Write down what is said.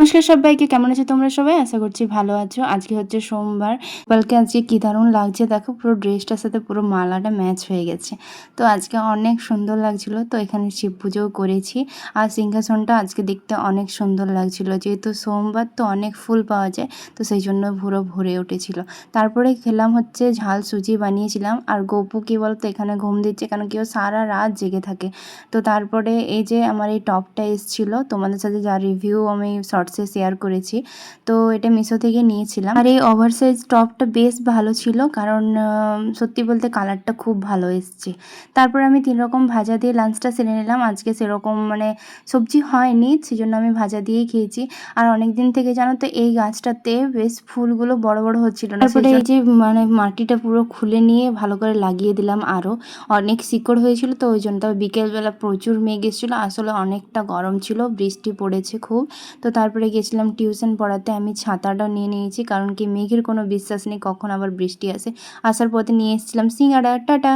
নমস্কার সবাইকে, কেমন আছো তোমরা সবাই? আশা করছি ভালো আছো। আজকে হচ্ছে সোমবার। কালকে আজকে কি দারুণ লাগছে দেখো, পুরো ড্রেসটার সাথে পুরো মালাটা ম্যাচ হয়ে গেছে। তো আজকে অনেক সুন্দর লাগছিল। তো এখানে শিব পুজোও করেছি। আর সিংহাসনটা আজকে দেখতে অনেক সুন্দর লাগছিল, যেহেতু সোমবার তো অনেক ফুল পাওয়া যায়, তো সেই জন্য পুরো ভরে উঠেছিল। তারপরে খেলাম হচ্ছে ঝাল সুজি বানিয়েছিলাম। আর গপু কী বলতো এখানে ঘুম দিচ্ছে, কারণ কেউ সারা রাত জেগে থাকে। তো তারপরে এই যে আমার এই টপটা এসেছিলো, তোমাদের সাথে যা রিভিউ আমি শর্টসে শেয়ার করেছি, তো এটা মিশো থেকে নিয়েছিলাম। আর এই ওভারসাইজ টপটা বেশ ভালো ছিল, কারণ সত্যি বলতে কালারটা খুব ভালো এসছে। তারপর আমি 3 রকম ভাজা দিয়ে লাঞ্চটা সেরে নিলাম। আজকে সেরকম মানে সবজি হয়নি, সেজন্য আমি ভাজা দিয়েই খেয়েছি। আর অনেক দিন থেকে জানো তো এই গাছটাতে বেশ ফুলগুলো বড় বড় হচ্ছিল না, তারপরে এই যে মানে মাটিটা পুরো খুলে নিয়ে ভালো করে লাগিয়ে দিলাম। আরও অনেক শিকড় হয়েছিল, তো ওই জন্য। তবে বিকেলবেলা প্রচুর মেঘ এসেছিলো, আসলে অনেকটা গরম ছিল, বৃষ্টি পড়েছে খুব। তো তারপরে গেছিলাম টিউশন পড়াতে। আমি ছাতাটাও নিয়ে নিয়েছি, কারণ কি মেঘের কোনো বিশ্বাস নেই কখন আবার বৃষ্টি আসে। আসার পথে নিয়ে এসেছিলাম সিঙ্গাড়া। টাটা।